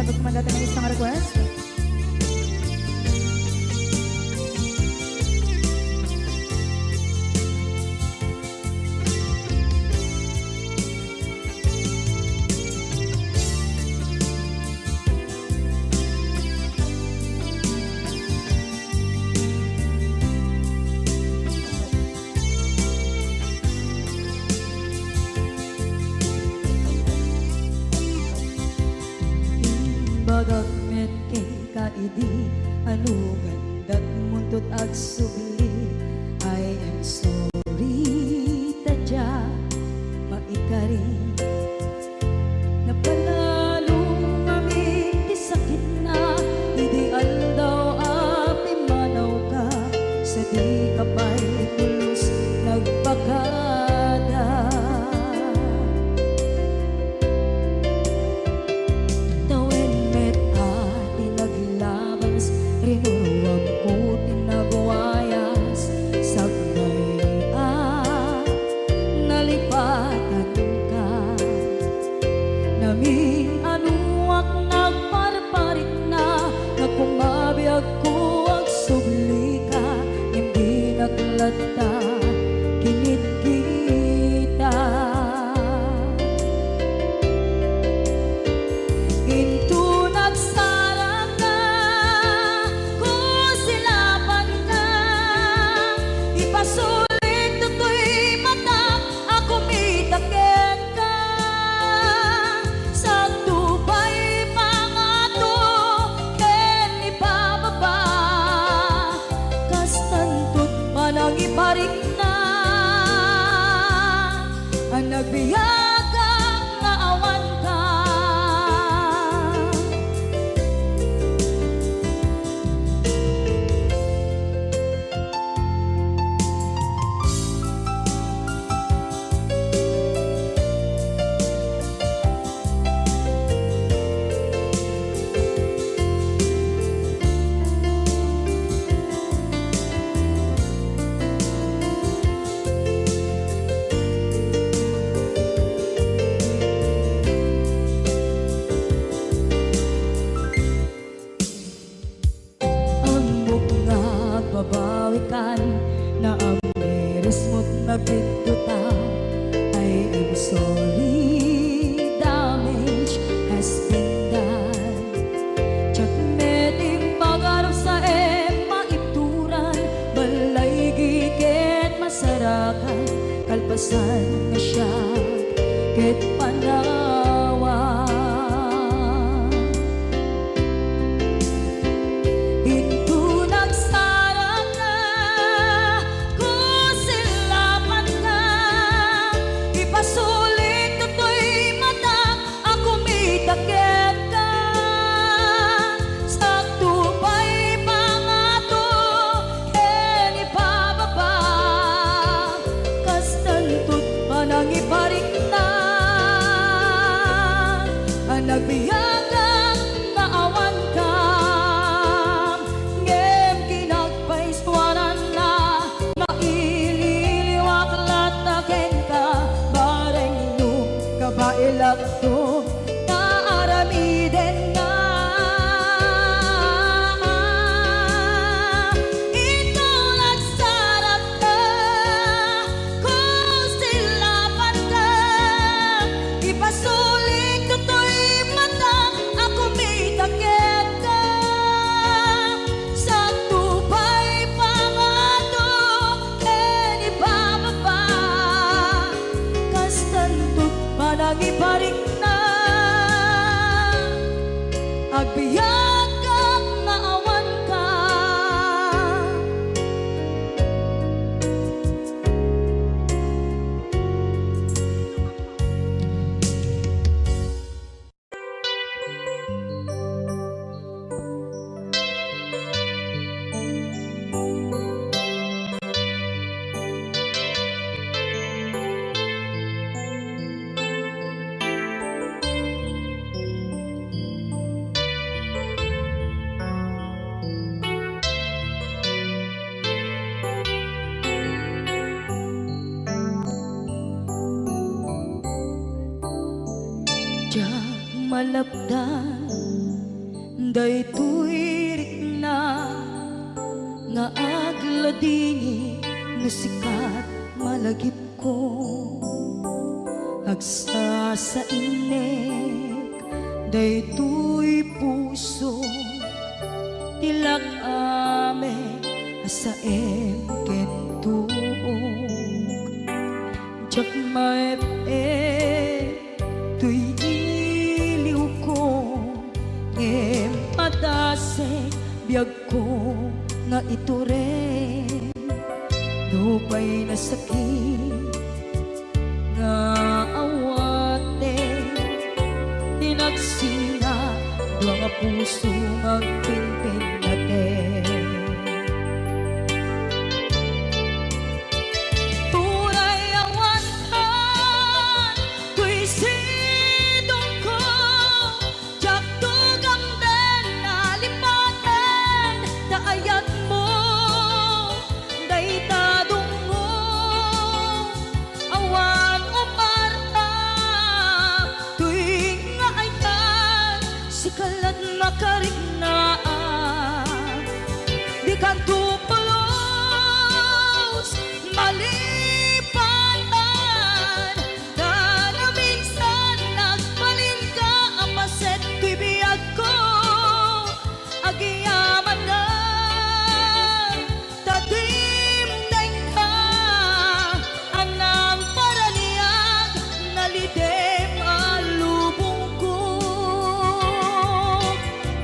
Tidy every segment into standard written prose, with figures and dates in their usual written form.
Untuk mendatangkan isang request. Bagat met kay kaidi ano gandat muntot ag subli. I am sorry tadya maikari napanalo mami ti sakit na ideal daw api manaw ka sa di kapay pulos nagpakada. Rinuwag ko tinagwayas sagnay nalipatan ka namin anuak nagparparit na nagkumabiyag ko ang subli ka hindi naglata kinit kita into nagsarang pasulit to'y mata ako mitaken ka sa tubay mga to ken ipababa kastantot manang iparik na ang nagbiyagang naawan ka. Babawikan na ang meres mo't nagpigduta. I am sorry, damage has been done. Tsak meting pagarap sa maituran balay giket masarakan kalpasan na siya ket panawa. Nagbiyagang naawan ka ngem kinagpaiswanan na maililiwak lataken ka bareng nung kabailak to naaramiden na. Ito nagsarap na kung silapan ka ipasulit to'y ako mitaken ka sa tubay pangato ken ibababa kastantot manang iparik na agbiyak kang naawan ka. malapdan daytoy rikna nga agladini no sikat malagip ko agsa sa inek daytoy puso tilak ame asaem kentuog jak maep tuy iliw ko em padase biyag ko nga ito rin lupay na sakit nga awate tinagsinga dua nga puso magpinpin natin tunay awantan tuy sidong ko jak tugang den nalipaten daayat mo daytadong mo awan umarta tuwing nga ayan sikalat makariknaan di ka tupulos malipatan na minsan nagbalin ka apaset tuy biyag ko agiyaman na tatimdeng ka anang paraniyag nalidem alubong ko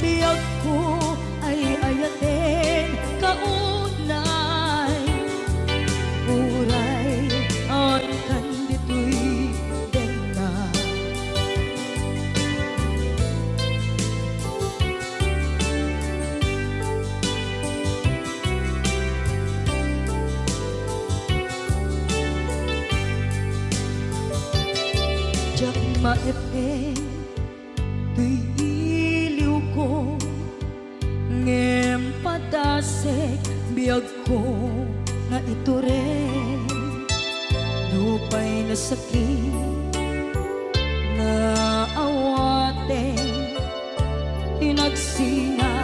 biyag ko ay ayaten kaunay uray ang kandito'y denga jak maepeng tuy iliw ko ngem padasek biyag ko nga ito rin lupay na sakit nga awate tinagsinga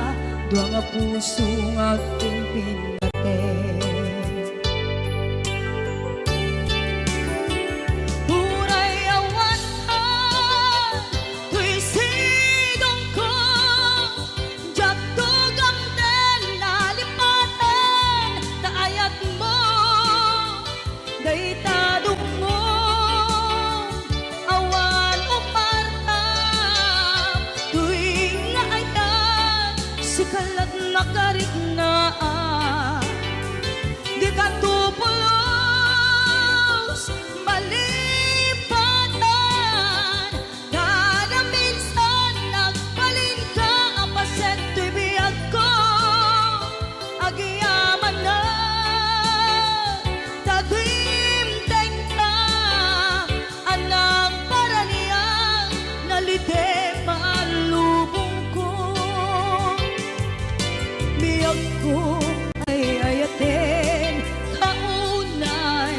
dua nga puso nga pinpinaten Uray awantan tuy sidong ko jak tugang den nalipaten daayat mo daytadong mo awan umarta tuwing nga ayan sikalat makariknaan di ka tupulos malipatan kada minsan nagbalin ka apaset tuy biyag ko agiyaman na tatimdeng ka anang paraniyang nalidem alubong ko biyag ko ay ayaten kaunay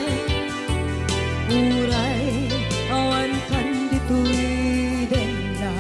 uray awan kandito'y denga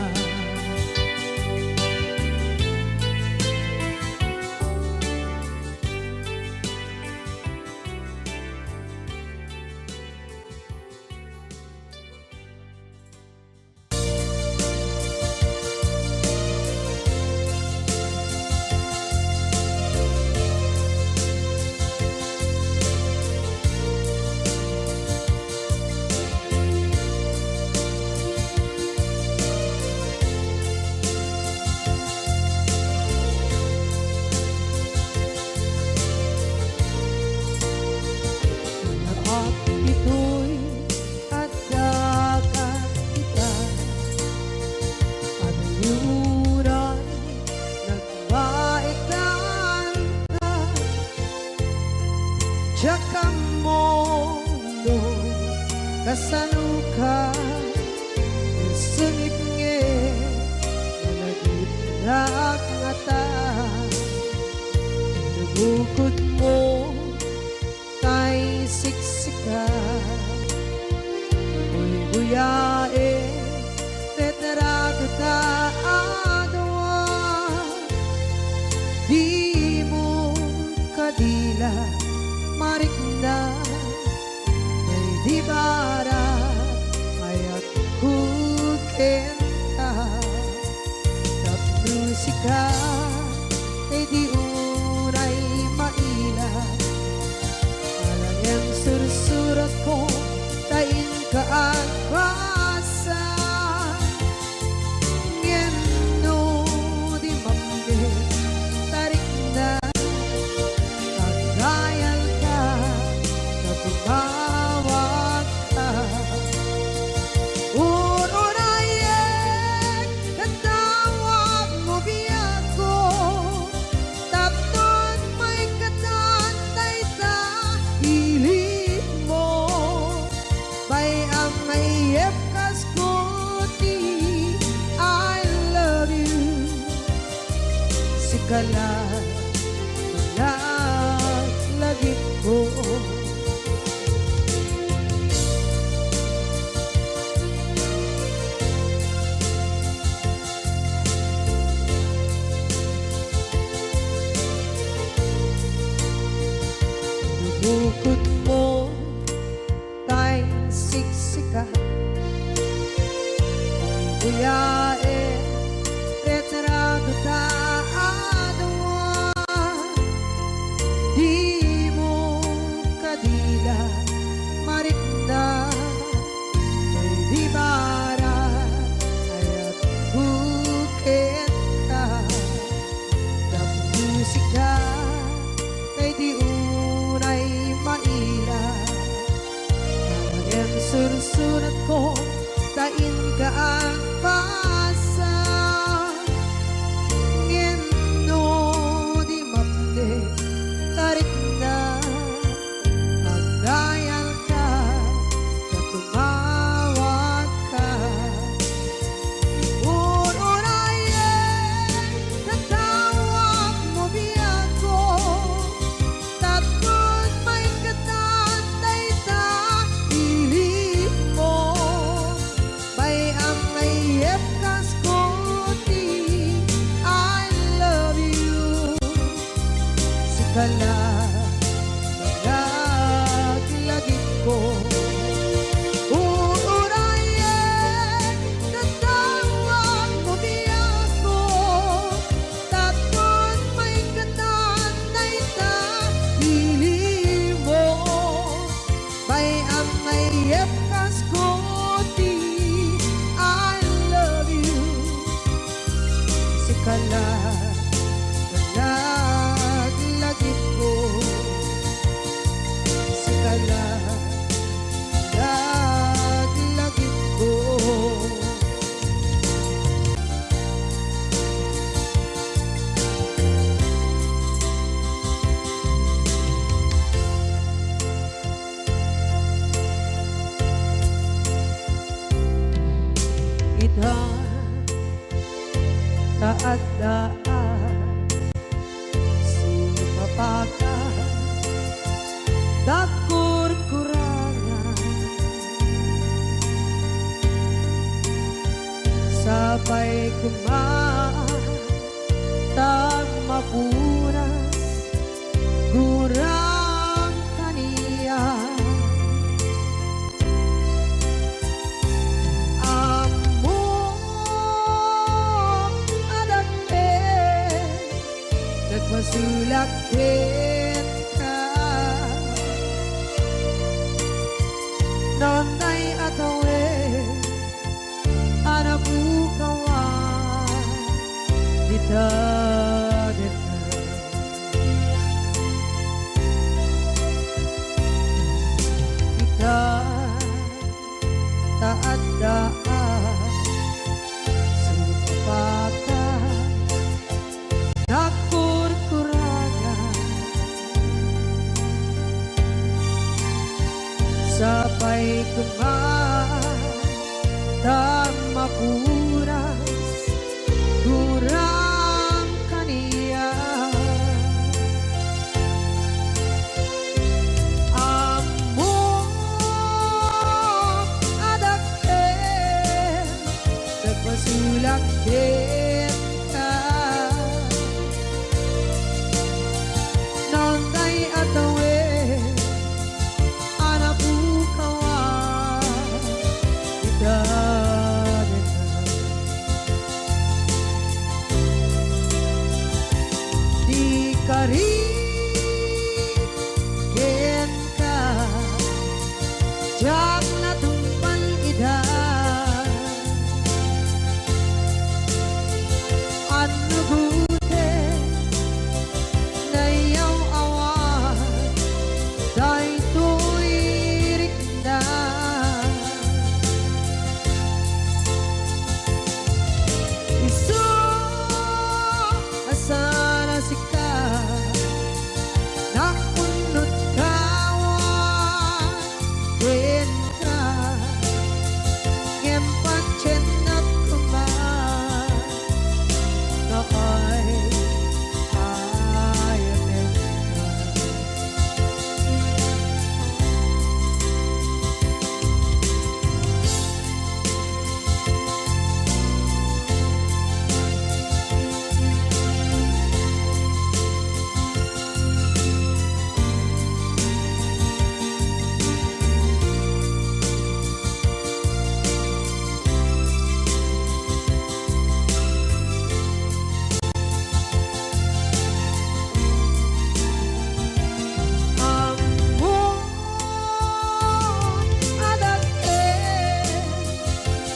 at ito'y adagat kita at yuray nagmaitan ka Tsaka mundo kasaluka sungit nge nalagitrak nga ta nabukod mo tay siksika uy buyae tetrago ta adwa di barat aya't kukenta tap musika kay di unay maila alang yang sursurat ko tain ka ang basa ngeno di mamde tarik na kagayal ka na tumawag ka urunayek katawag mo biyako tapnon may katantay ta hilig mo bay ang mayep kaskuti I love you sikala lagi ko bukod mo tay siksika buyae retrado ta adwa di mo kadila marikna kay di bara ayat bukit ka tap musika kay di unay maila ang sursurat ko tain ka ang pasa ngeno di mapde tarik na magdayal ka na tumawag ka urunayen katawag mo biyako tapos may katantay ta hilig mo bay ang mayep kaskuti I love you sikala lagi ko uurayen katawag mo biyako tapos may katantay ta hilig mo bay ang mayep kaskuti I love you sikala lagi ko sikala lagi ko ita taadaan sumapaka dakur-kurangan sabay kumaan tag mapunas gurang kaniya nagmasulakit ka nonay atawe anabukawan dita kita taadaan supapakan dakur-kurangan sabay kumaan dan mapuras gurang kaniya amo adake nagpasulakit ka nonday atawe anabukawan Diyak na tumpang edad Ano gute na iyong awan Dahil to'y rikna Isu asana sika Nakunot kawan Kenka Ngempan chenat kuman Nakay ayanin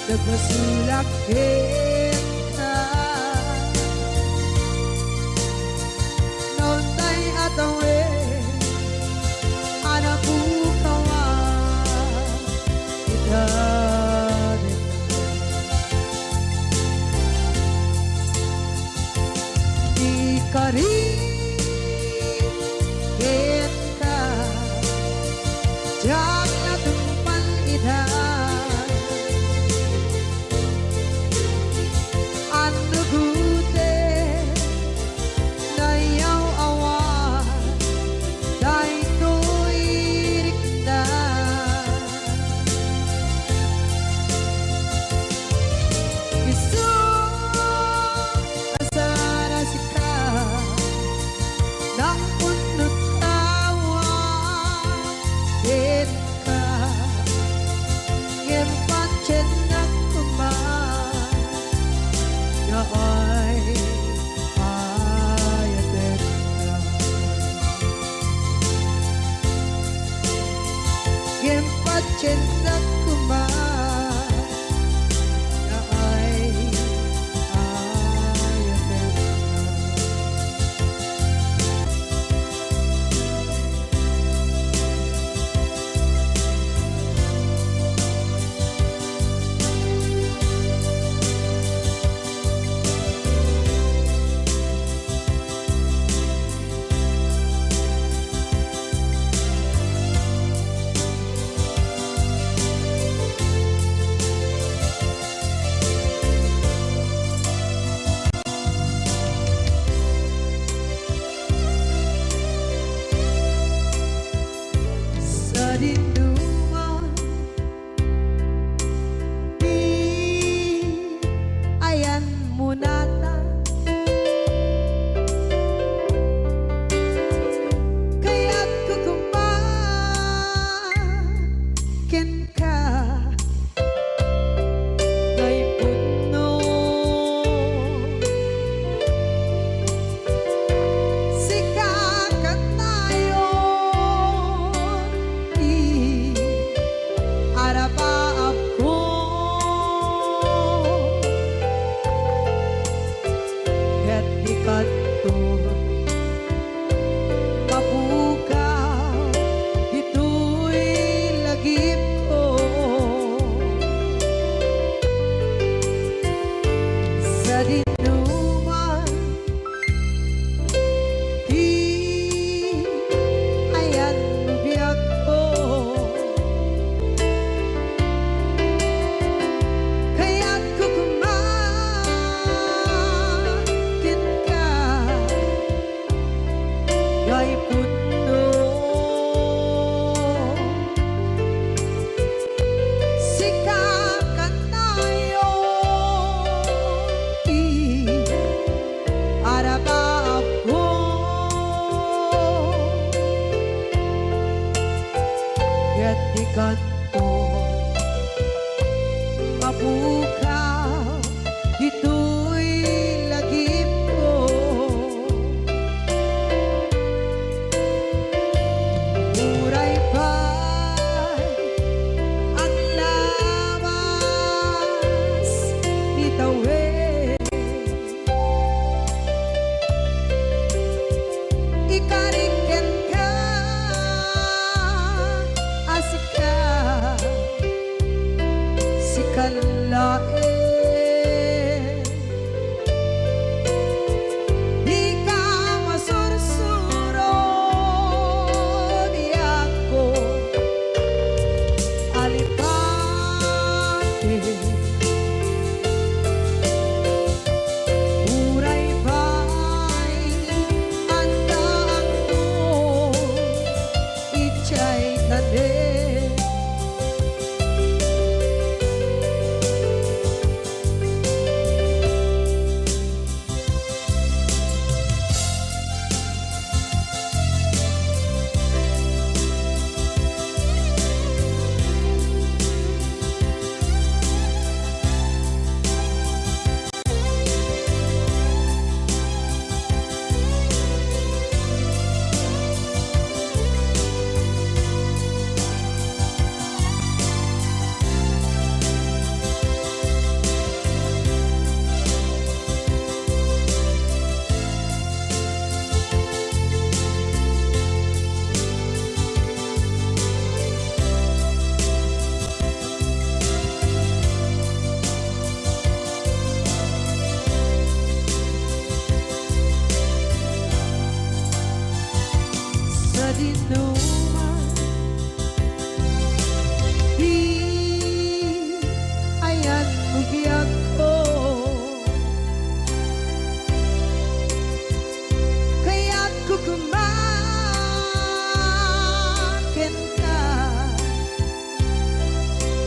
Nagmasulak kita Noon tay atawe Anak bukawan Kita Di karin kita Diyak na tumpang edad Ano gute na iyong awan Dahil to'y rikna Isu asana sika Nakunot kawan Kenka Ngempan chenat kuman Ay ayatin na Gempat cinta kuman Ay ayatin na Sa dinduman Di ayan mo nata Kaya't kukumakin ka Ngay puno Sikakat tayo Arabaab ko Ket ikatun Mapukaw Ito'y lagip ko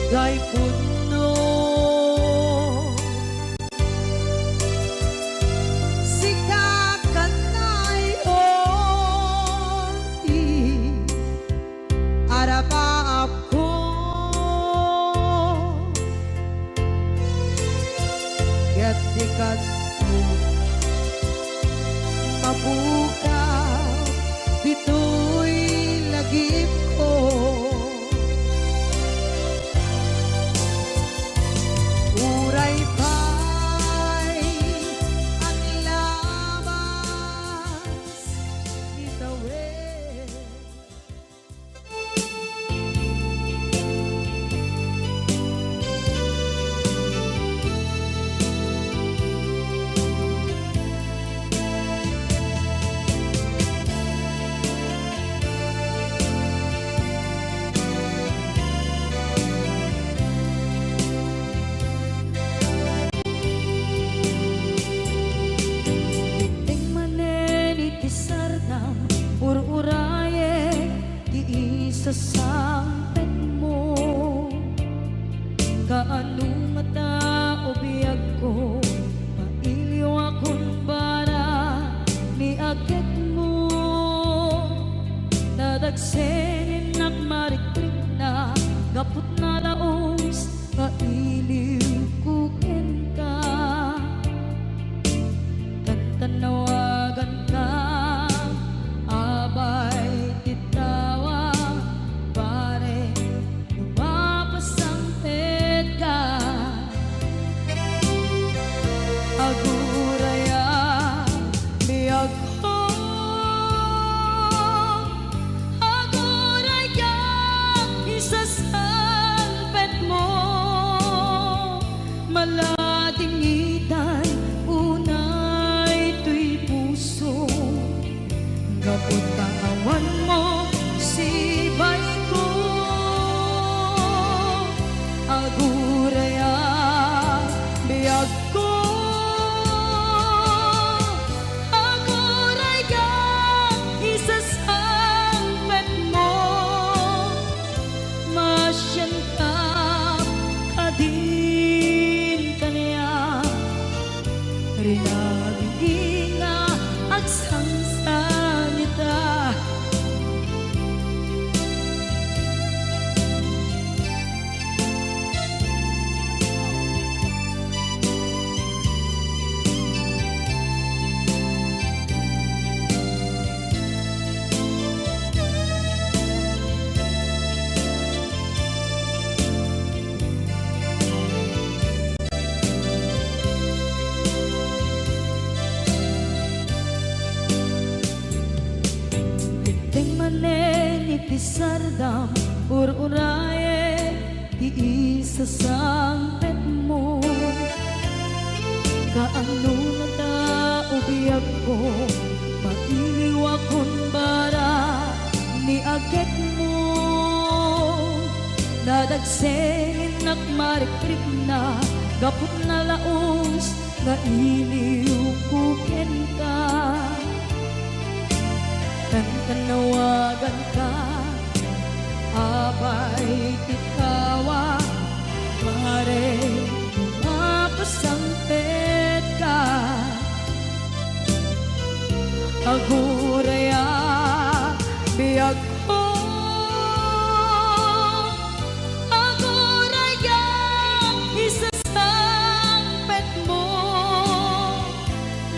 kay puno. Sikakanay oti arapa ako gatikat mo mabuka dito'y lagip ko. Uray pa'y ang labas itawid. Ur-uraye di isa sampet mo kaano mata o biyag ko mailiw akong bara ni agit mo nadagsenin nagmarikrik na gapot na laos kailiw kukin ka kantanawagan ka abay titawa pare lumapasang ka aguraya biyag ko aguraya isasang pet mo maladingitan unay tuy puso kapot kawan mo sibay ko aguraya biyag ko aguraya isasangpet mo masyan ka kadin kaniya rinagi nga agsangsangita. Sardam ur-uraye di isa sampet mo kaano nata ubiyag ko mailiw akong bara ni agit mo dadagsenin nagmarikrik na gapot na laos nga iliw kukin ka kantanawagan ka abay titawa pare mapasampet ka aguraya biyag ko aguraya isasangpet mo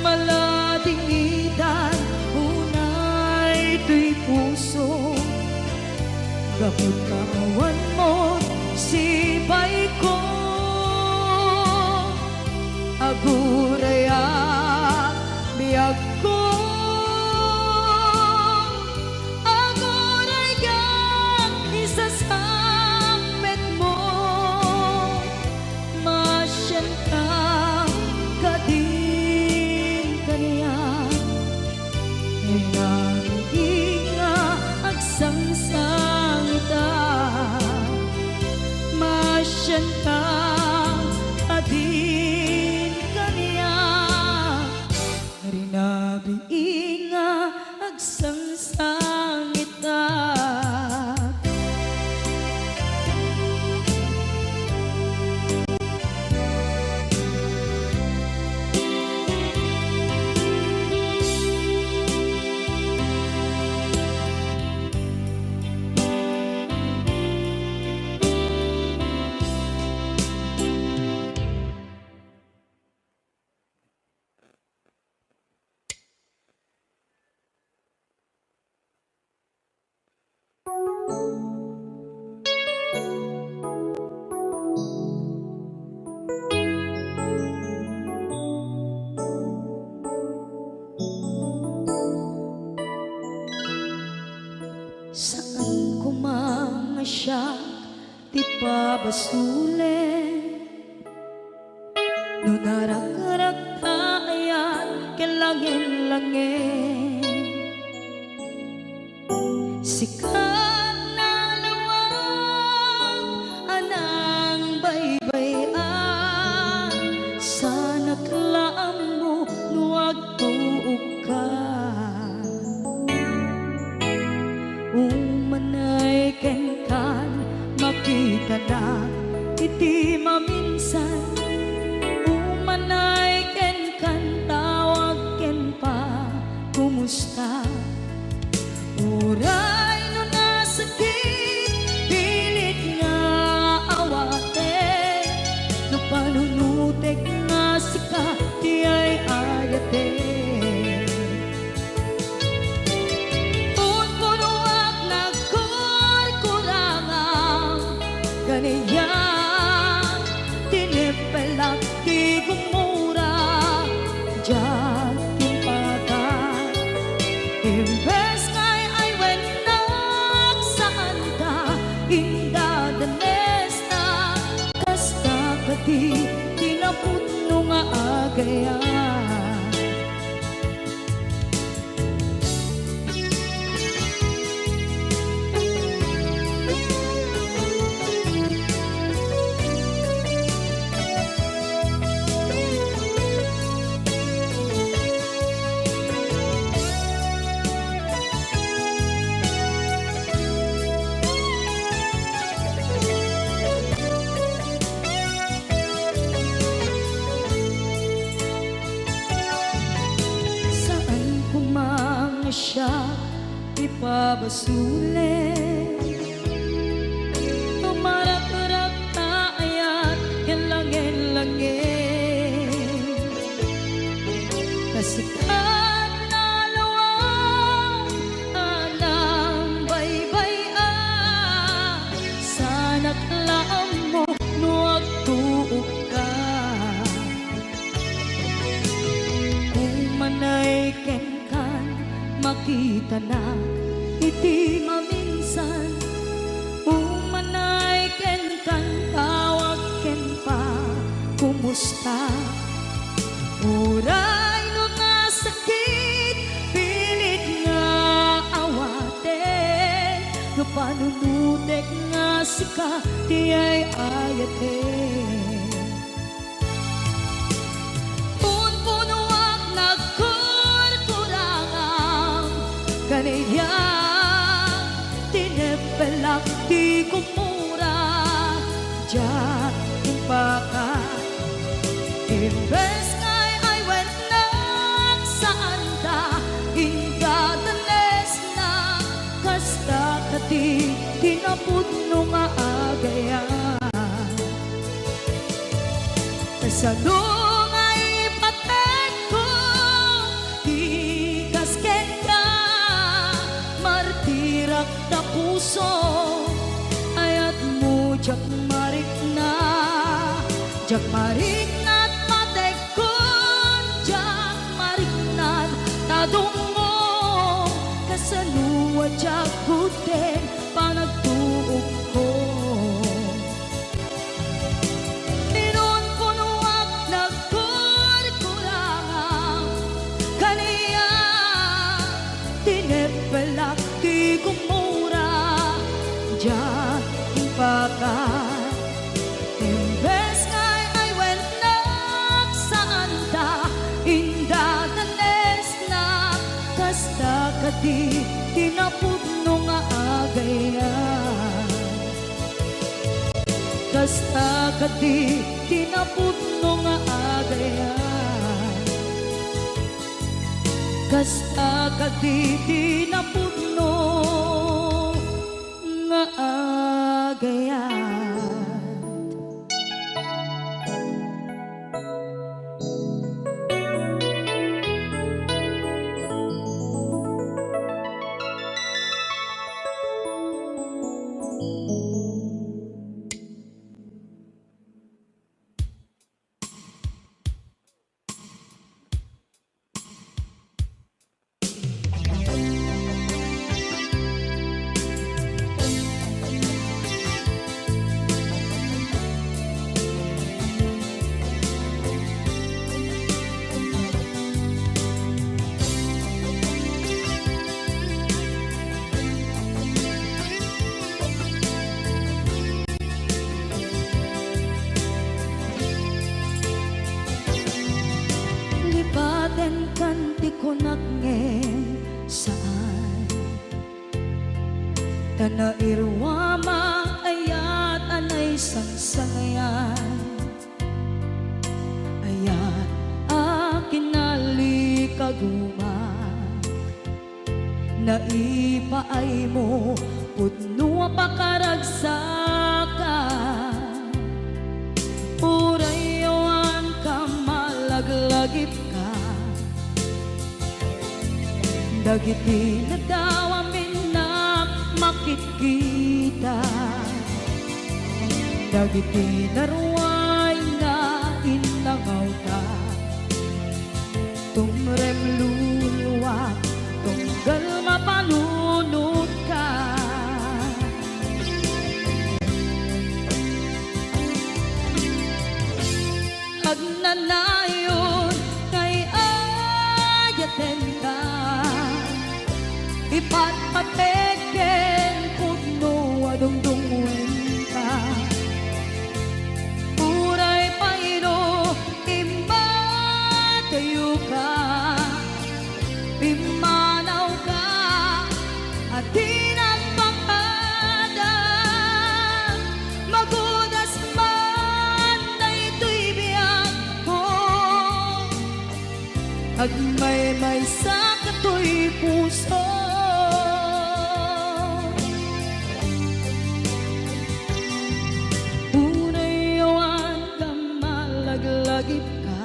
maladingitan unay tuy puso kapot kawan mo sibay ko aguraya biyag ko aguraya isasangpet mo masyan ka kadin kaniya nga agsangsangita masyan ka adin kaniya rinabi nga agsangsangita ipabasulit. No narak-arak ayan kelangin-langin, sikat na lawag anang baybayan, sana't laam mo nuwag tuog ka. Umanay ken kan makita na iti maminsan, umanay ken kan tawag ken pa kumusta. Uray no nasakit pilit nga awate, no panunutek nga sika di ay ayate. Unpunuak nagkurkurangang ganyan, tinipelak di gumura dyan timpakan. Imbes kay ay wenak saan ka indadanes na, kasta kati tinaputno nga agayan. Siya ipabasulit, tumarak-arak na ayan kelangin-langin, kasikat na lawag anang baybayan, sana't laam mo nuwag tuog ka. Umanay ken makita na iti maminsan, umanay ken kan tawag ken pa kumusta. Uray no nasakit pilit nga awate, no panunutek nga sika di ay ayate. Unpunuak kaniya tinepelak di kumura dyan impaka. Imbes kay ay wenak saan ta indadanes na, kasta kati tinaputno nga agayan. Kasano nga ipatek ko di kasken ka, martirak na puso ayat mo jak marik na, jak marik na't matekon, jak marik na't tadungo, kasanuwa jak guten panagtuog ko. Pinunpunuak nagkurkurangang kaniya, tinepelak di kumura dyan impakan. Imbes kay ay wenak saan ta indadanes na, kasta kati tinaputno nga agayan. Kasta kati tinaputno nga agayan, kasta kati tinaputno nga agayan. kanti ko nagngem saan Tanairwama ayat anay sangsangayan Ayat akin nalikaguma Naipaay mo pudno pakaragsakan Urayawan ka malaglagip ka Dagiti na daw amin na makikita Dagiti naruay na inangaw ka Tumrem luluwat tunggal mapanunod ka Hagnanayon kay ayaten ka Ipatpateken pudno adungdungwen ka Uray paino imbatayo ka Pimanaw ka at tinagpakada Magudas man na ito'y biyag ko Agmay-may sa kato'y puso Unayawan ka malaglagip ka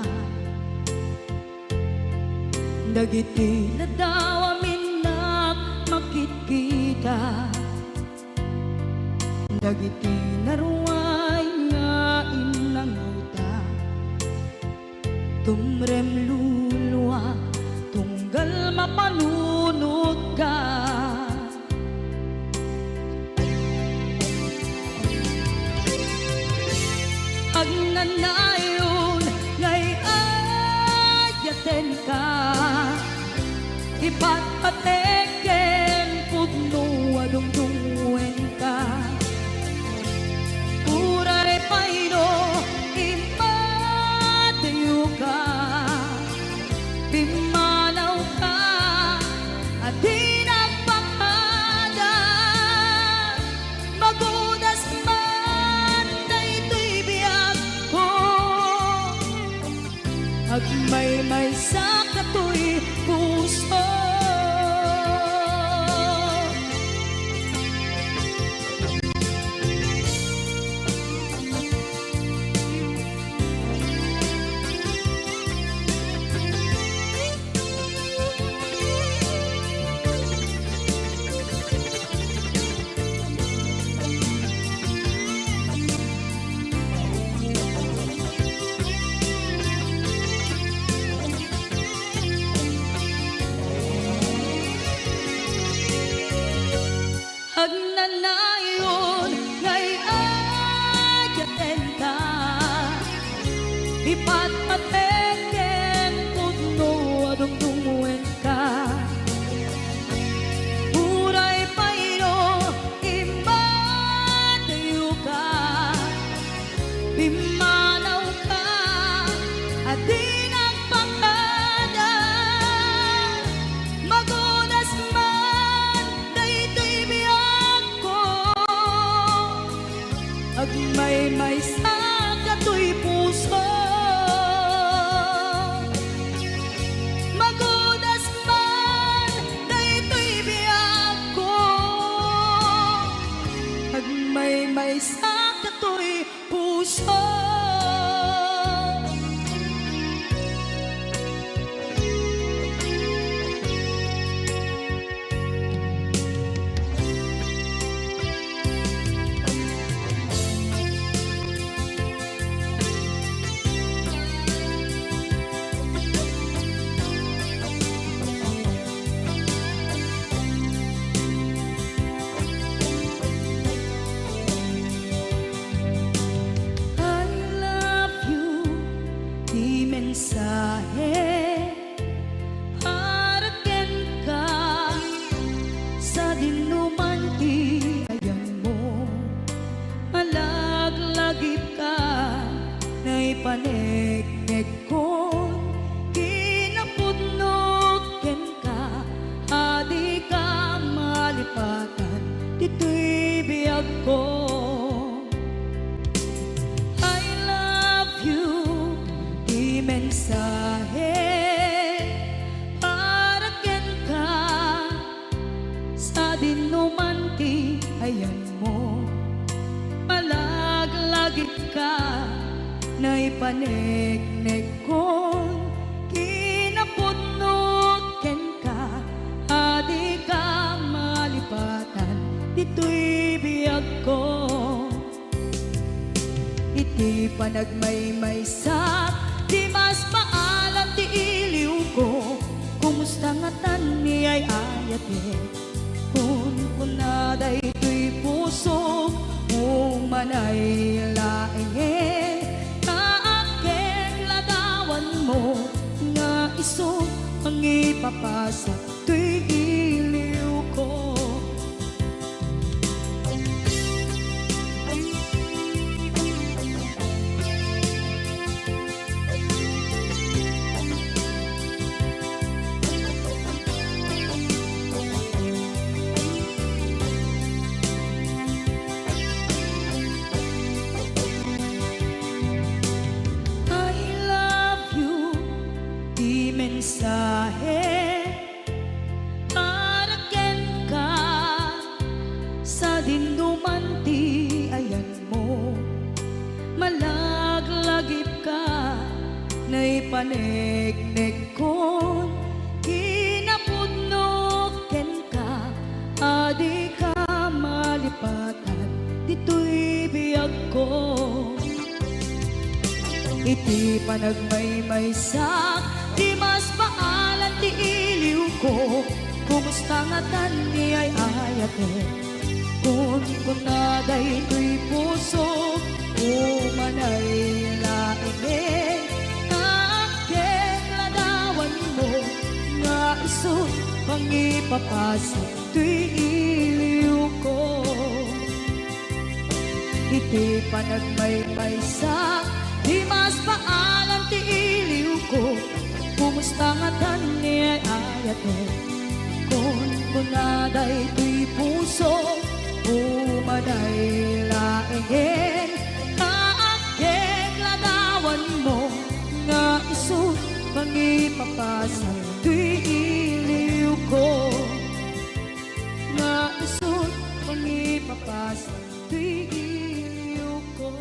Dagiti na daw amin na makikita Dagiti naruay nga inangaw ta Tumrem luluwa tunggal mapanunod ka Hagnanayon ngay ayaten ka Ipatpateken pudno adungdungwen ka Uray paino impatayo ka Pimanaw ka at tinagpakada Magudas man na ito'y biyag ko Agmay-may sa kato'y puso Hagnanayon ngay ayaten ka Ipatpateken pudno adungdungwen ka Uray paino imbatayo ka Pimanaw ka at tinagpakada Magunas man na ito'y biyag ko Agmay-may sa kato'y puso Magunas man na ito'y biyag ko Agmay-may sa kato'y puso mensahe para ken ka sa dinuman ti ayan mo malaglagip ka na ipanegnek ko kinapudno ka na ipanegnek kong kinapudnot ken ka adi ka malipatan dito'y biyag ko iti panagmaymaysak di mas maalam ti iliw ko kumusta nga tan ni ay ayate kun kunaday to'y puso umanay laeng kaakeng ladawan mo nga iso ang ipapasa to'y iliw ko mensahe para ken ka sa dinduman ti ayan mo malaglagip ka na ipanegnek kon kinapudnok ken ka adi ka malipatan dito'y biyag ko iti panagmaymaysak di mas paalan ti iliw ko kumusta nga tan ni ay ayate kun kunaday to'y puso umanay laeng kaakeng ladawan mo nga iso pangipapasa to'y iliw ko iti panagmaymaysak di mas paalan ti iliw ko kumusta nga tan ni ay ayate kun kunaday to'y puso umanay laeng kaakeng ladawan mo nga iso pangipapasa to'y iliw ko nga iso pangipapasa to'y iliw ko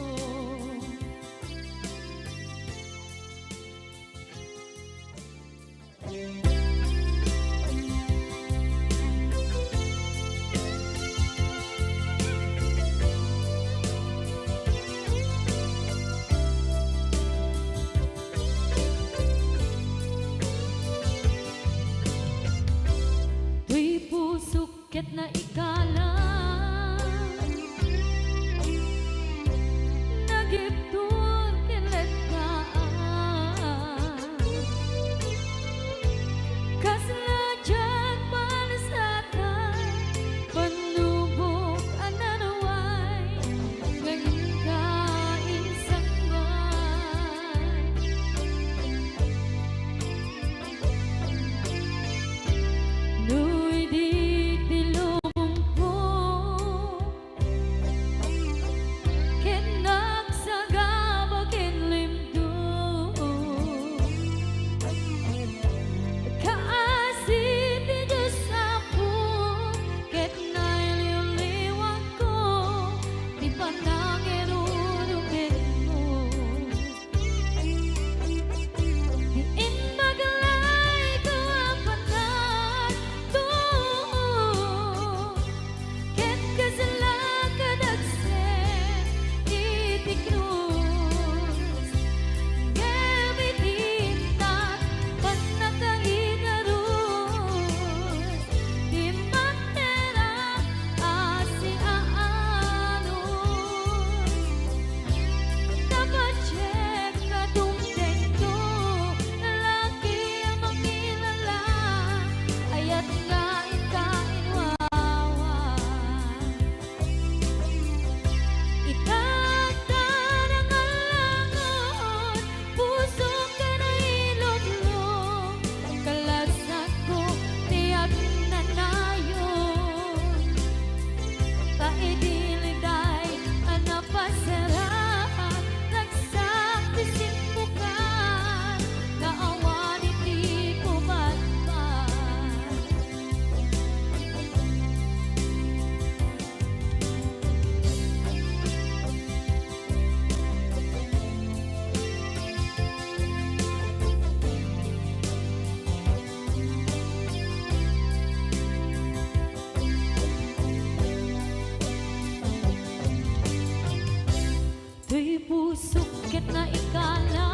Tuy pusok ket na ikala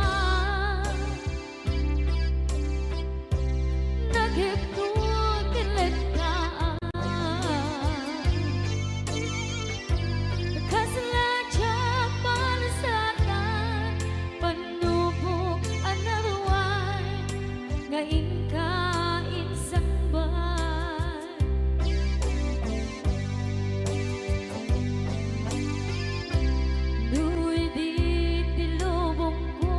nagigtut kiletaan kasaladya palasatan panubok another one ngayon kain sangban nuy di tilubong ko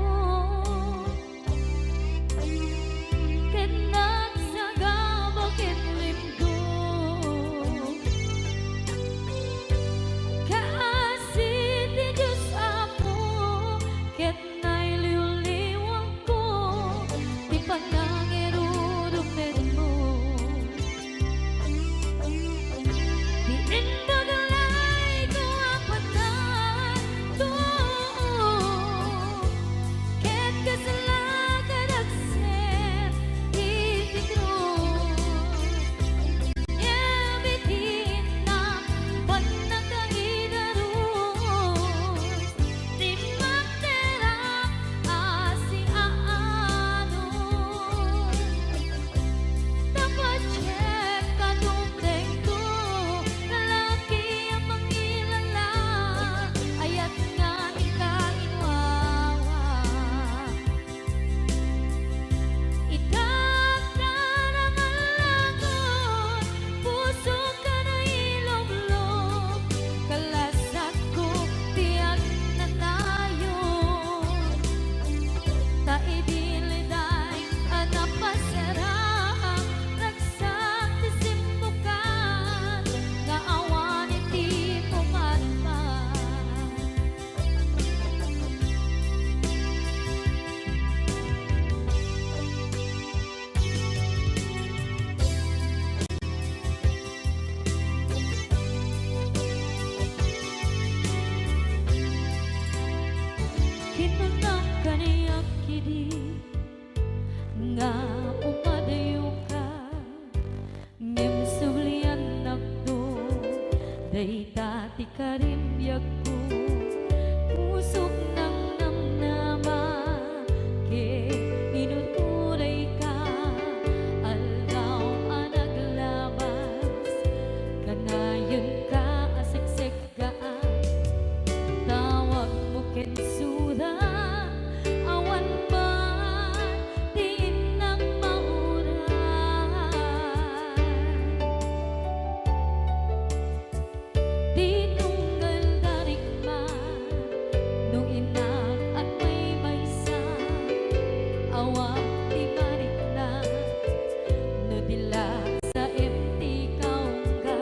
ket nagsagabog kitlim ko kaasit ti Diyos Apo ket nailiw-liwang ko ti panangirudumid mo di inbagalay ko apatan to ket kasalakan aksen itinrod yabitin na panagkaidarus di magterang asi aanon dapat check kadumdeng to lalaki ang mangilala ayat nga ikainwawa itakdan ang alagon puso ka na ilog-log kalasat ko tiyak na tayo taidiliday anapasarang nagsaktisimbukan nga awan iti pumatpat kinunang kaniyak kidi nga umadayo ka ngem sublian nakdo dayta ti karimbiag ko pusok ng namnama ke inuturay ka aldaw anaglabas kanayon ka asekseggaan tawag mo ken suda awan man tiin ng mauran tinunggal darikman nung inak at may maysa awang di marikna no dila sa empty kaungga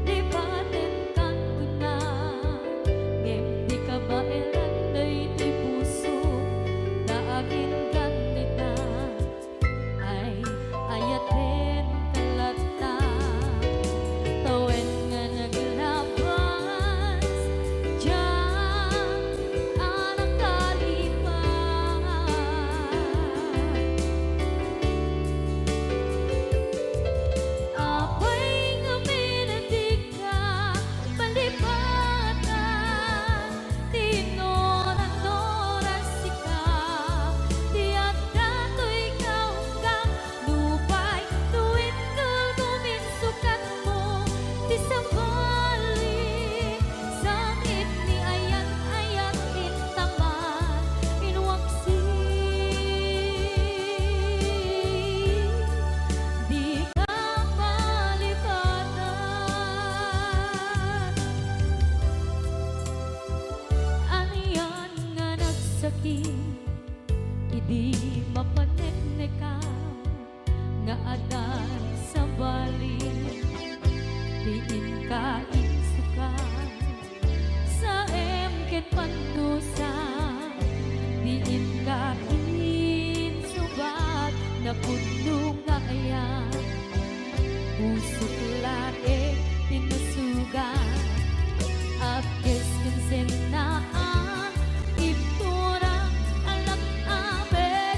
lipaten kan kuna ngem di ka baelan day ti puso daagin kanita ay ayaten talata tawen nga naglabas diyan anak kalipas apay nga minatika palipatan tinoran-noran sika tiyak dato'y kaunggang lupay tuwid kal guminsukat mo ti sabali sakit ni ayat-ayat intaman inwaksi di ka palipatan aniyan nga nagsakit idi mapaneknekan nga adan sa bali diin ka insukan sa emket pantusa diin ka insubat na puno nga ayan pusok lae tinusugan apkes kinsenaan ipturang alak abet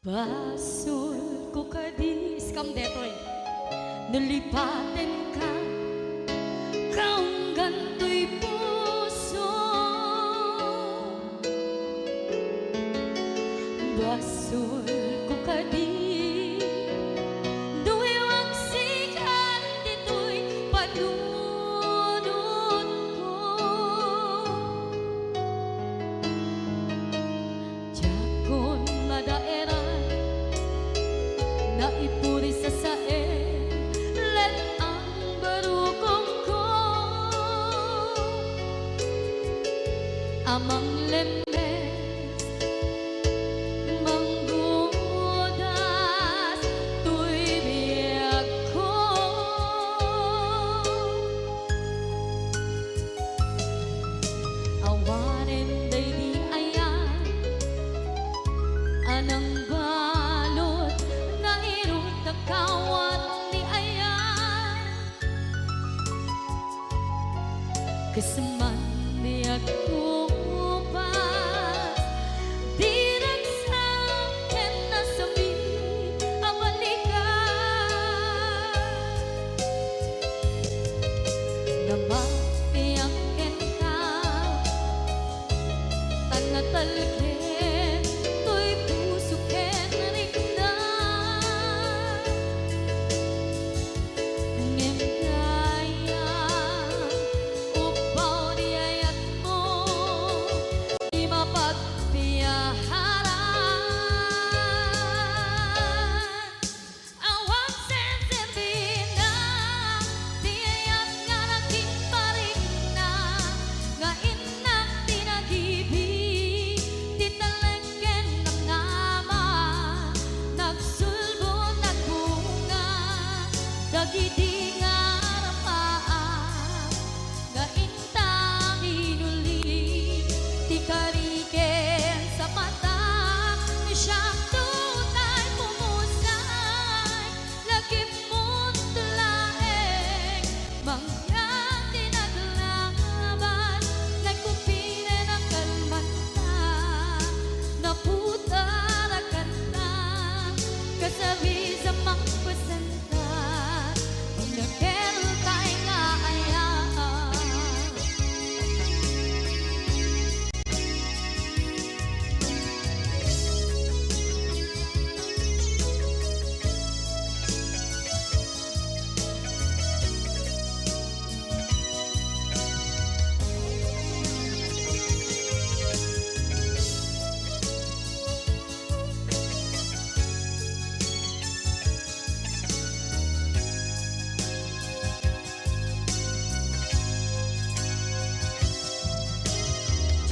Basol ko kadis kam detoy nalipaten ka kaong ganto'y puso. Basol ko kadis duwewang sikat dito'y panunod ko. Jakon madaeran naipuri sa sae let ang barukong ko amang lemes manggudas tuy biyag ko. Awanen day di ayan anang balot na irot na kawat ni ayan kasaman biyag ko pa di nagsakin na sabi ang balikan na mapiyakin ka tanatalkin to'y puso ken rikna ngem kaya upaw di ayat mo di mapagpiyaharan. Awang sensibina di ayat nga naging parigna nga inak tinagibig titalengken ng nama nagsulbo nagbunga dagidi nga rapaan nga intang inuli ti kariken sa mata ni siyang tutay pumusay lagi mo't tulaeng mangyang tinaglaban nagkupine ng kalmanta naputarakan na kasabi sa magpasanta pagnakeltay nga ayaan.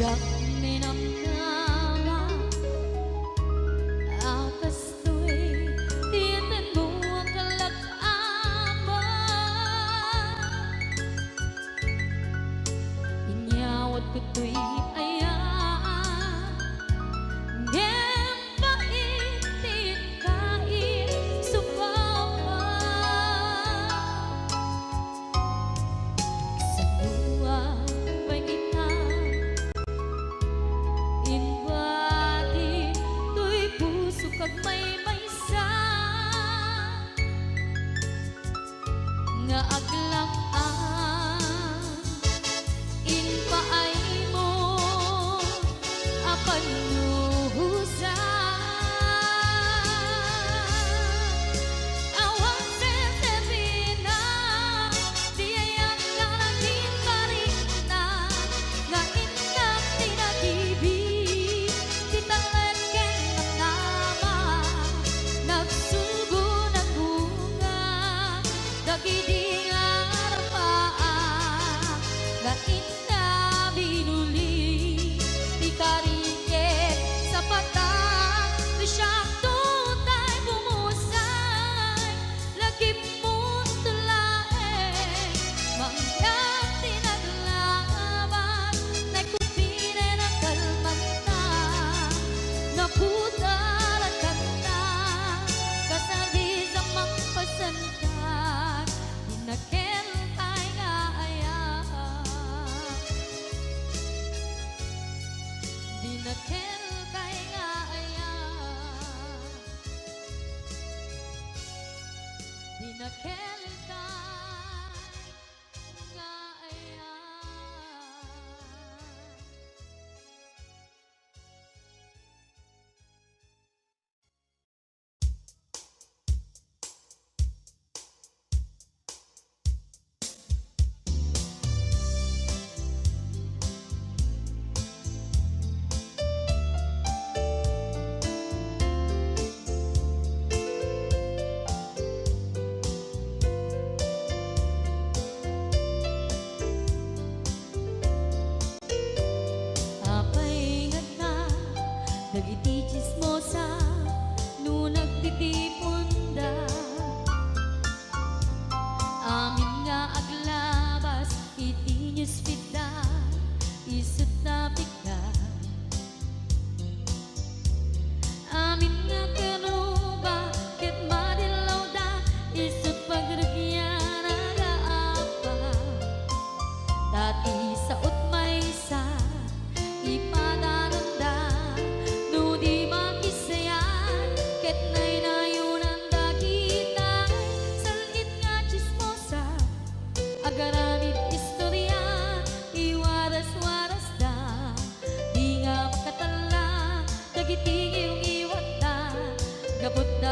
Jak minamnama akas to'y tiyatin mo ang kalak-ama inyawat ko to'y ayaan ngem paitin kain subawa sa luwa pangitan inbati to'y puso kag may maysa nga aglang-an inpaay mo apan nuhusan. Awang sensibina di ayat nga naging parigna nga inak tinagibig titalengken ng nama nagsulgo ng bunga dagidi nga rapaan nga inna binuli di kariken sa patang di siyang tutay pumusay lagi mo't tulaeng mangyang tinaglaban nagkupine ng kalmanta naputarakan na kasabi sa magpasantan dinakentay nga ayaan.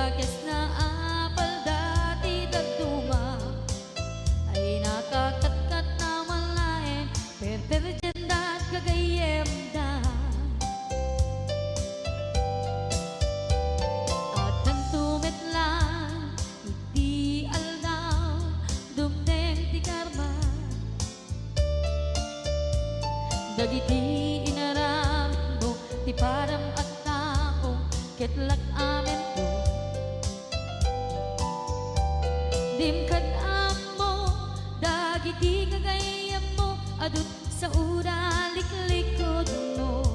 dakes na apal dati dagduma ay nakakatkat na malain perperjenda at kagayemda at nang tumetlan iti aldaw dumdeng ti karma dagiti inaram mo ti param at taong ketlak amen to dimkad amo dagiti kagayam mo adut sa ura liklikod mo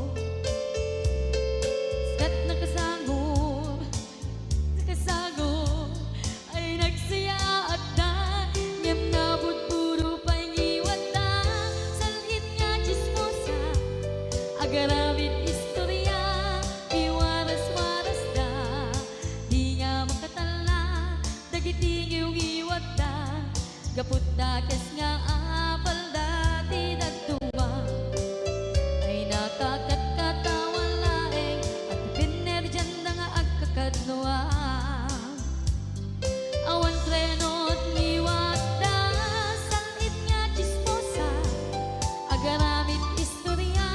skat nakasangod ay nagsaya at da ngem nabot puro paingiwat da salhit nga chismosa agaramit istorya iwaras-waras da di nga makatala dagiti ngiw-ngiwat da gaput dakes nga apal dati dagduwa ay nakakatkatawa laeng at pinerjanda nga agkakadnoa awan trenot ngiwat da salhit nga chismosa agaramit istorya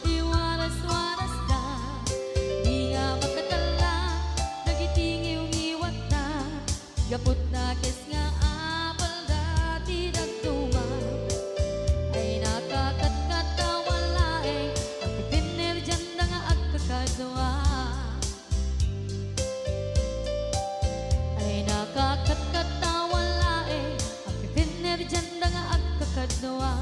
iwaras-waras da di nga makatala dagiti ngiw-ngiwat da gaput dakes nga apal dati dagduma ay nakakatkatawa laeng at pinerjanda nga agkakadwa ay nakakatkatawa laeng at pinerjanda nga agkakadwa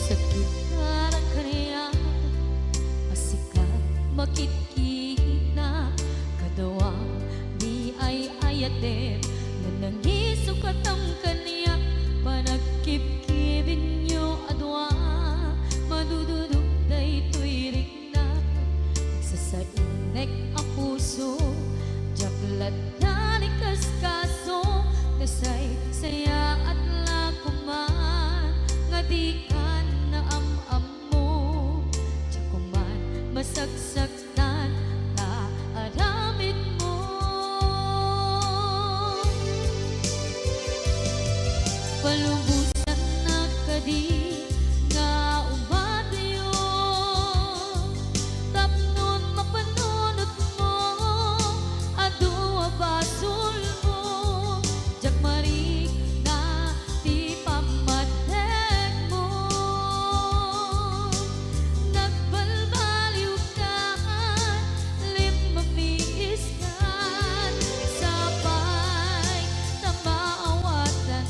sakit na kaniya asikat makikita kadawang di ay ayaten na nangisukat ang kaniya panagkipkibin nyo adwa madududog day tuwirik na nagsasainek ang puso jaklat na ni kaskaso nasay saya at lakuman nga di ka na am mo jakuman masagsaktan na aramid mo palubusan na kadi nga umadayo tapnon mapanunot mo adua basul mo jak marik na ti pamatek mo nagbalbaliw ka limamiis ka sabay na maawatan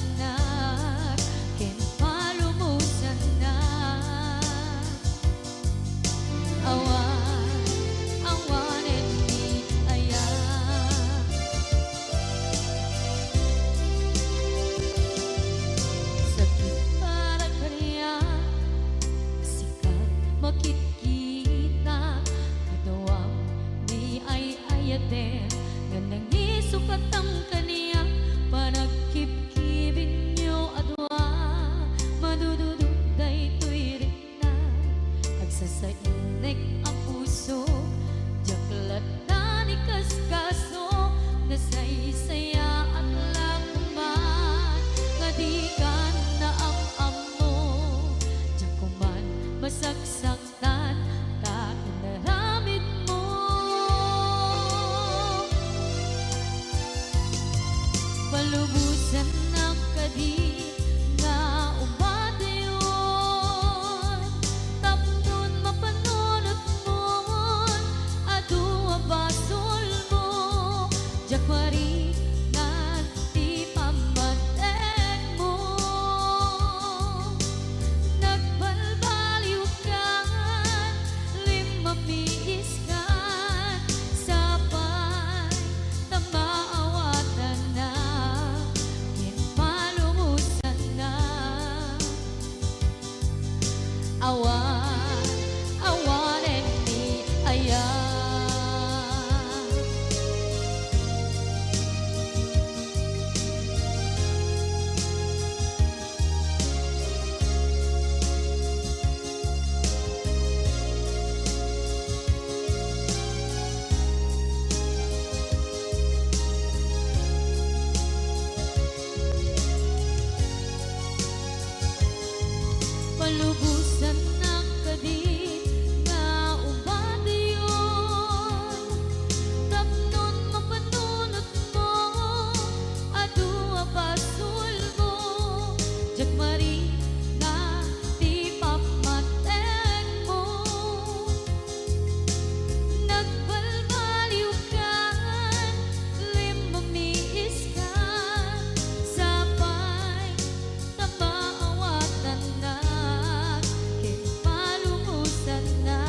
malubusan ng kadit nga umadayon. Tapnon mapanunot mo, adu apasul mo, jagmari na di pamateg mo. Nagbalbaliw ka, limamiis ka, sabay tamaawatan na, kinpalumusan na.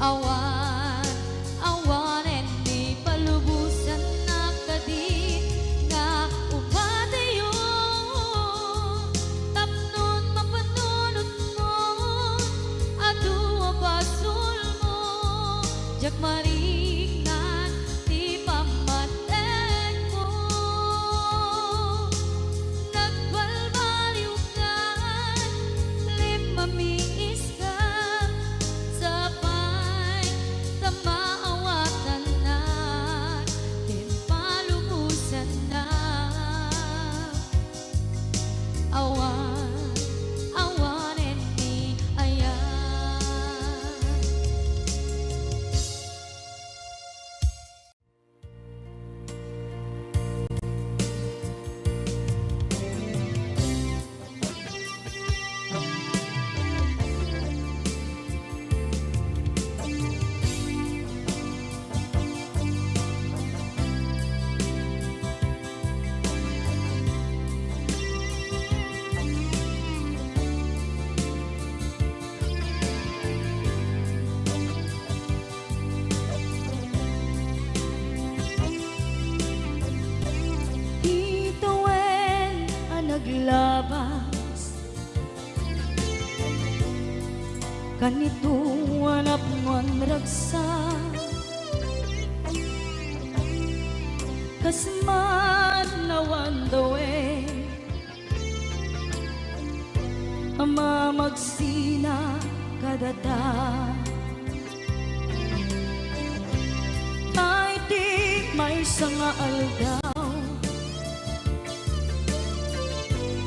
Awan, awanen ni palubusan na kadit nga umadayon. Tapnon mapanunot mo, adu apasul mo, jagmaringnan ti pamateg mo. Nagbalbaliw ka, limamiis ka, sabay tamaawatan na, kinpalumusan na. Awan, awanen ni ayan. Ituwen ang naglabas, kanito hanap man ragsa, kasman nawan dawe, ama magsina kadata. Ay di may sanga aldaw,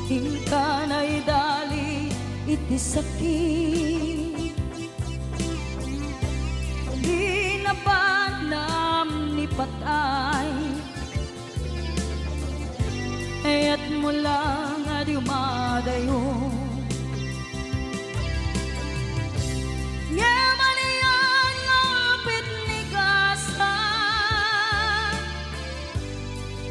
hingkanay dali iti sakit. Di na panam ni patay, ayat mo lang adi umadayo. Yaman iyan ngapit ni gasa,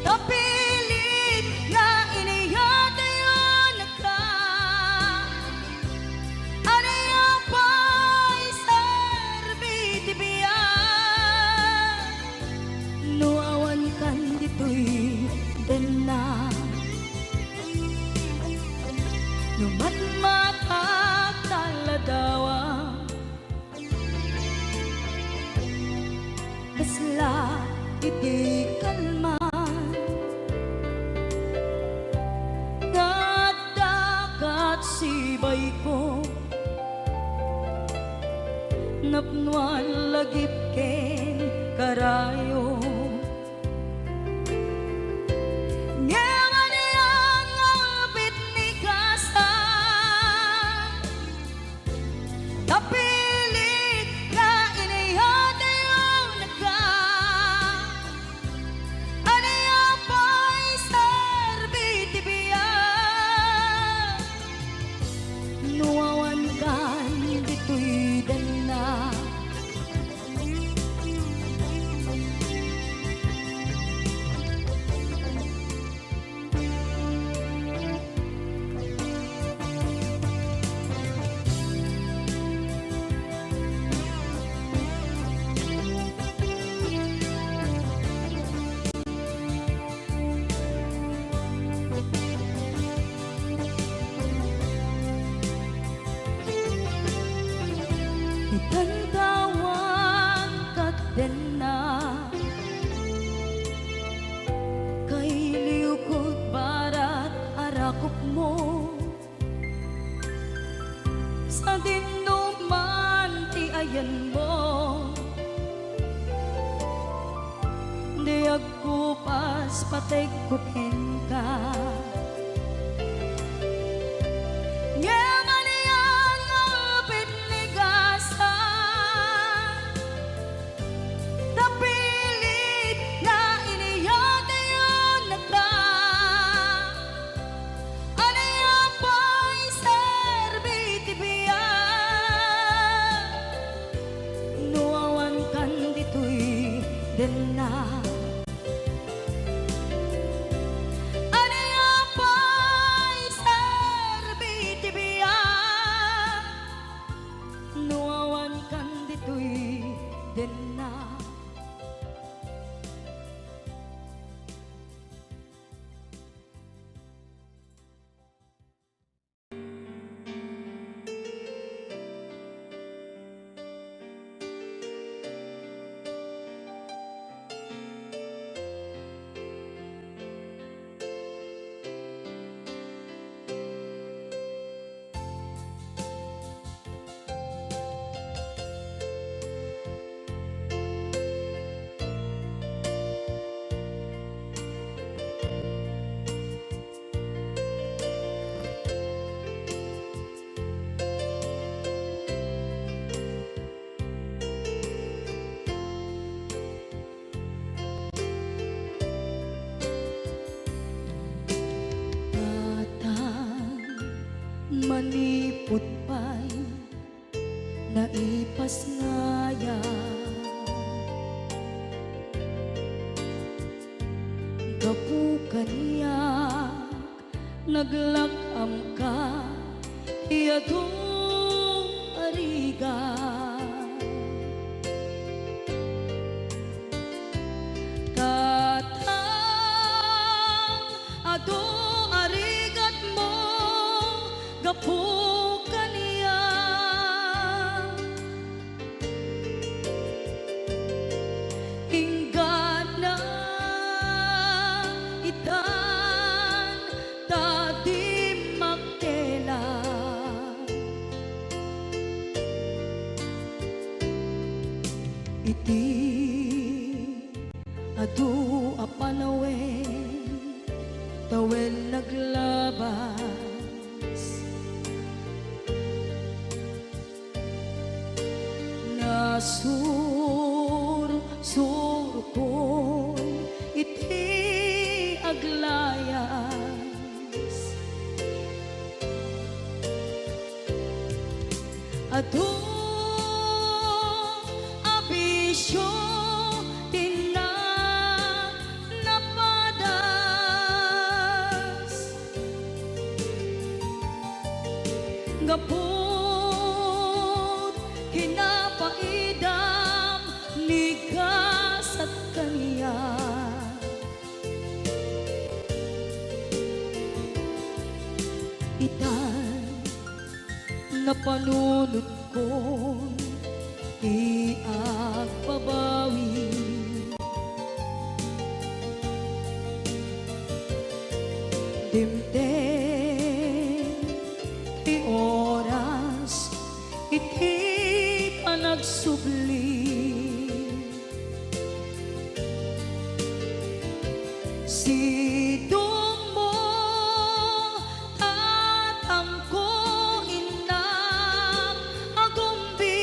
tapilit nga iniyatayon ka. Aniya pa'y serbi tibiyan, nuawan kan dito'y dena. Numatmatak taladawa, kasla iti kalman, ngadagat sibay ko, napnuan lagip ken karayo. Ngaman iyang ngapit ni kasa, tapilit nga inihatayon ka. Aniya pa'y serbi tibiyan, nuawan kan dito'y dana. Itantawan kat din na, kay liukod barat arakop mo, sa dinuman ti ayan mo. Di agkupas pategkutin ka, putpay naipas ngaya gapu kaniyak naglakam ka iyadong ariga katang ado arigat mo gapu kaniya inggan na itan tadi makela iti adu apanawen tawen naglabas nasur ko iti aglayas adu abisyo gapot kinapaidam ligas at kaniya itan na panunod ko iagpabawi dimdem ti oras iti panagsubli sidong mo tatangko inam agumbi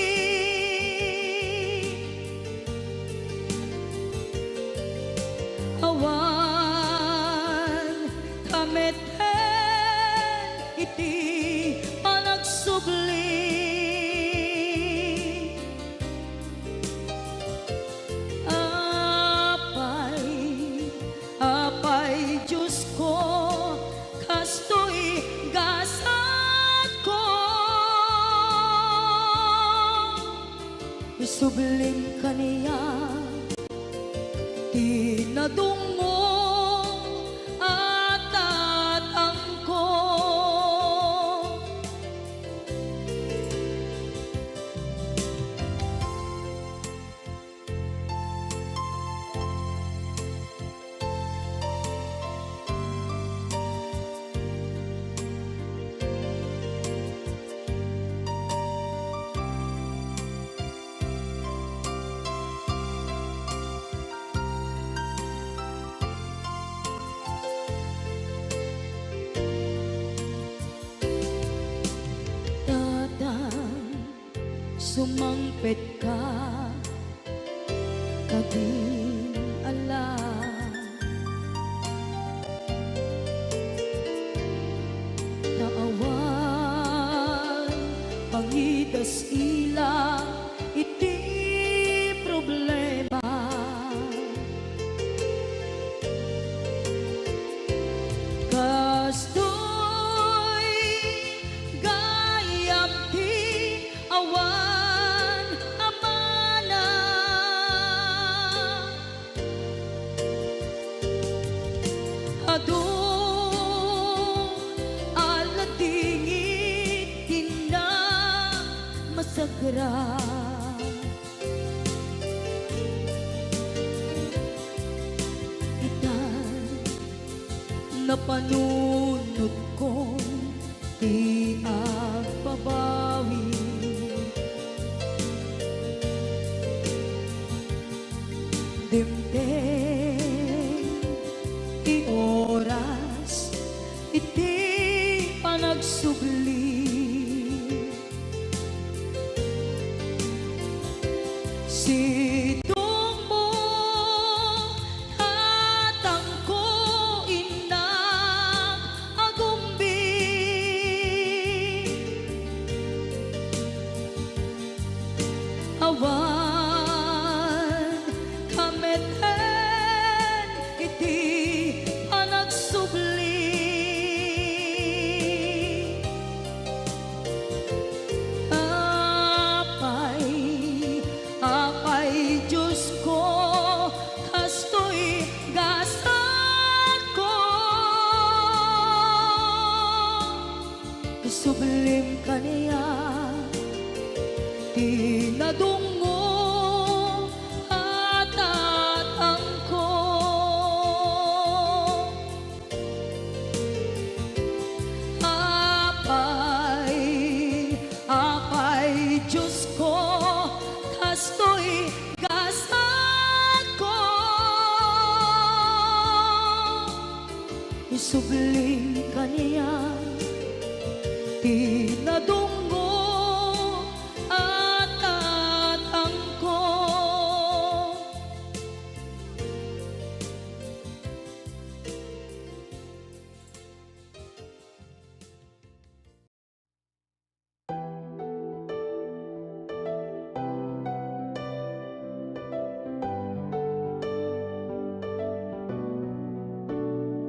awan kameten iti panagsubli apay Diyos ko kastoy gasat ko isublim kaniya tinadong mo at tatang ko sumangpet ka kading alam naawan pangidas ila iti problema kastoy gayam ti awan adu aladingit tina masagra itan napanunod ko ti agpabawi dimdem ti oras iti panagsubli sidong mo tatangko inam agumbi Isublim ka niya, tinadungo at tatangko. Apay, Diyos ko, kasto'y gasat ko. Isublim ka niya, tinadungo at tatangko.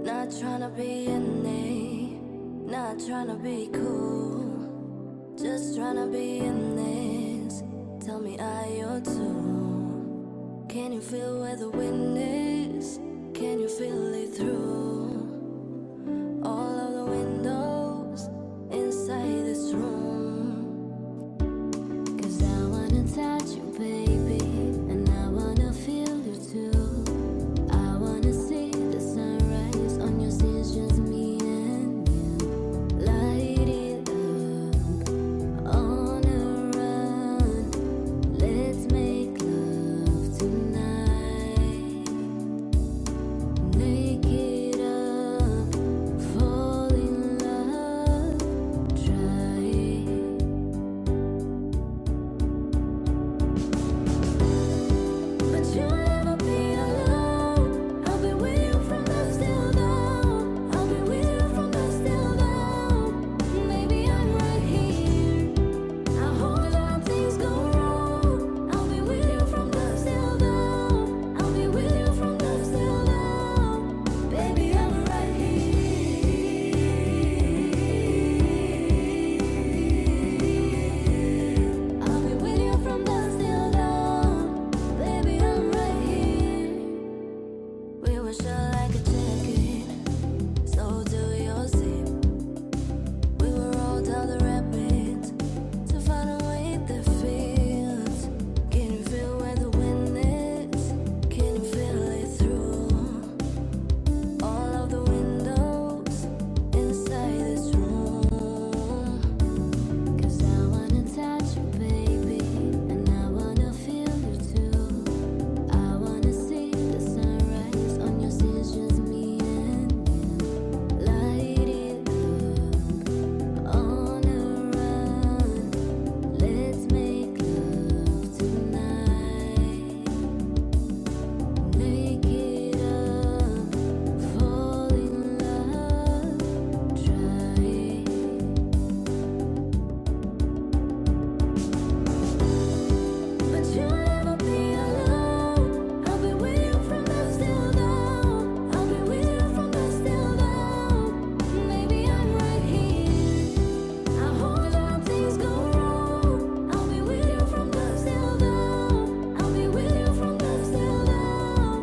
Not tryna be in it, not tryna be cool, just tryna be in this. Tell me, are you too? Can you feel where the wind is? Can you feel it through all of the windows inside this room? 'Cause I wanna touch you, baby, and I wanna feel you too. I wanna see the sunrise on your scenes, just me and you. Light it up, on a run. Let's make love tonight. Make it up, fall in love, try it. But you'll never be alone. I'll be with you from dusk till dawn. I'll be with you from dusk till dawn. Baby, I'm right here. I hold on, things go wrong. I'll be with you from dusk till dawn. I'll be with you from dusk till dawn. Baby, I'm right here. I'll be with you from dusk till dawn. Baby, I'm right here. We were shut like a jacket, so do your zip. We will roll down the rapids to find a way that feels. Can you feel where the wind is? Can you feel it through all of the windows inside this room? 'Cause I wanna touch you, baby, and I wanna feel you too. I wanna see the sunrise on your scenes, just me and you. Light it up, on a run. Let's make love tonight. Make it up, fall in love, try it. But you'll never be alone. I'll be with you from dusk till dawn. I'll be with you from dusk till dawn. Baby, I'm right here. I hold on, things go wrong. I'll be with you from dusk till dawn. I'll be with you from dusk till dawn.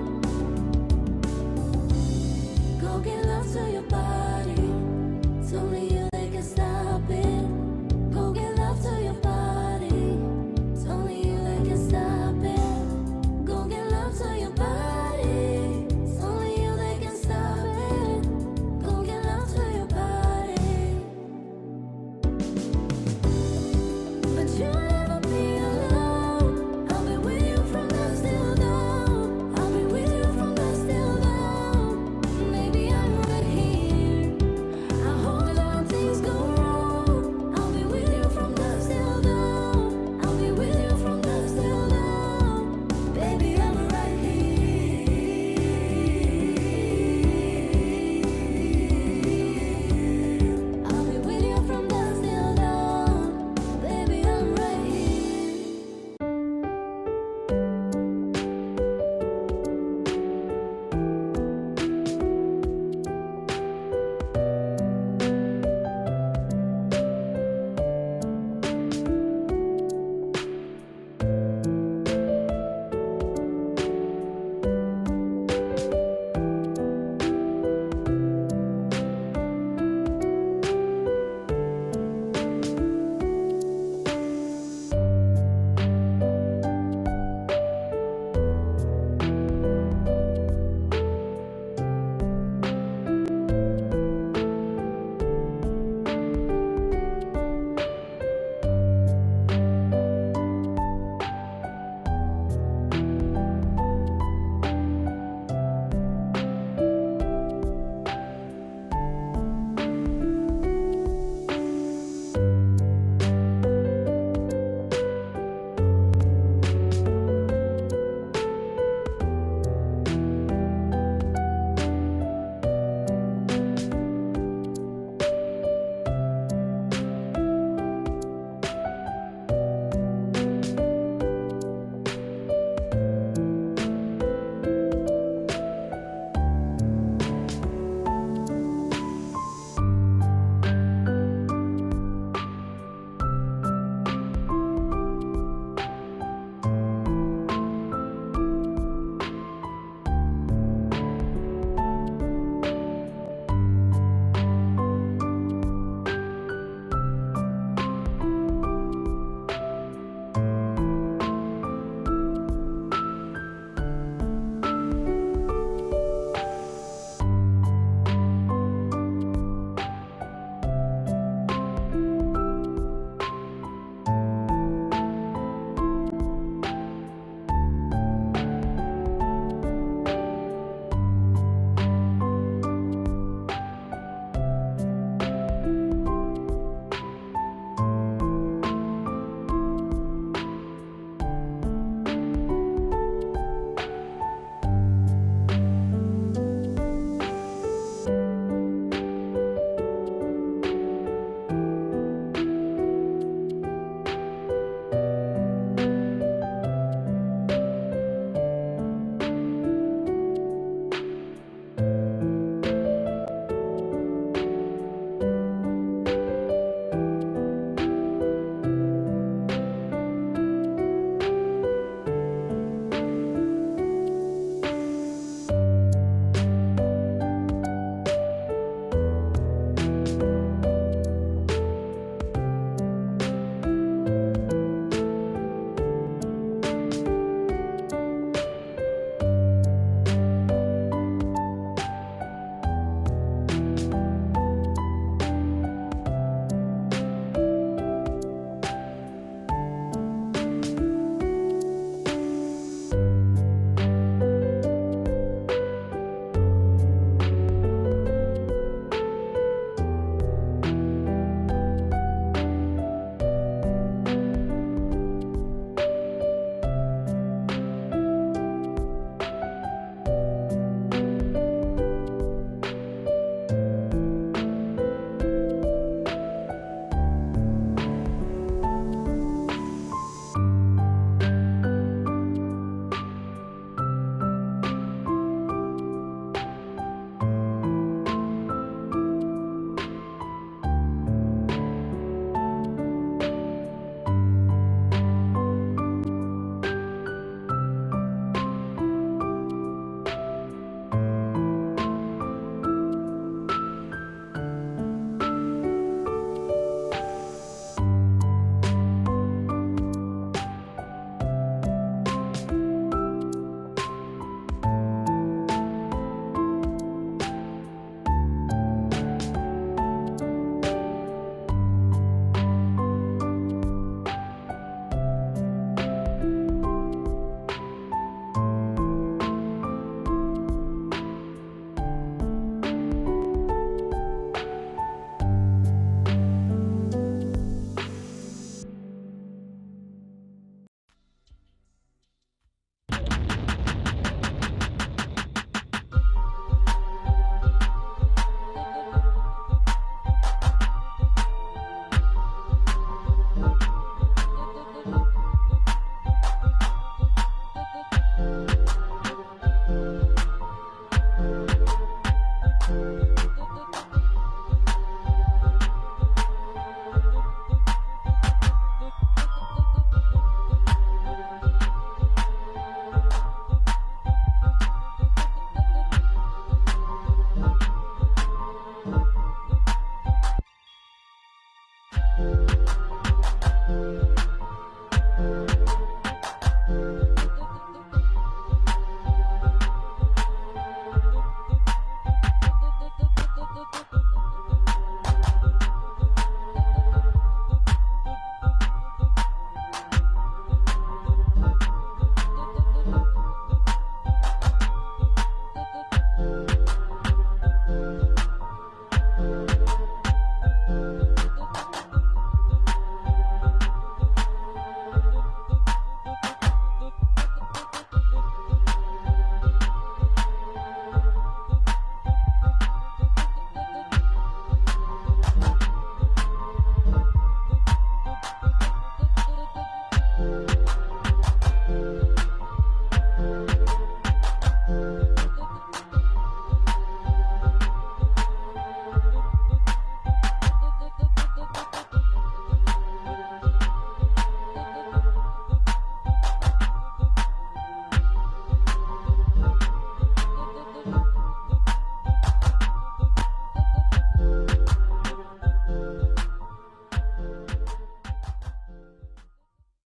Go give love to your body.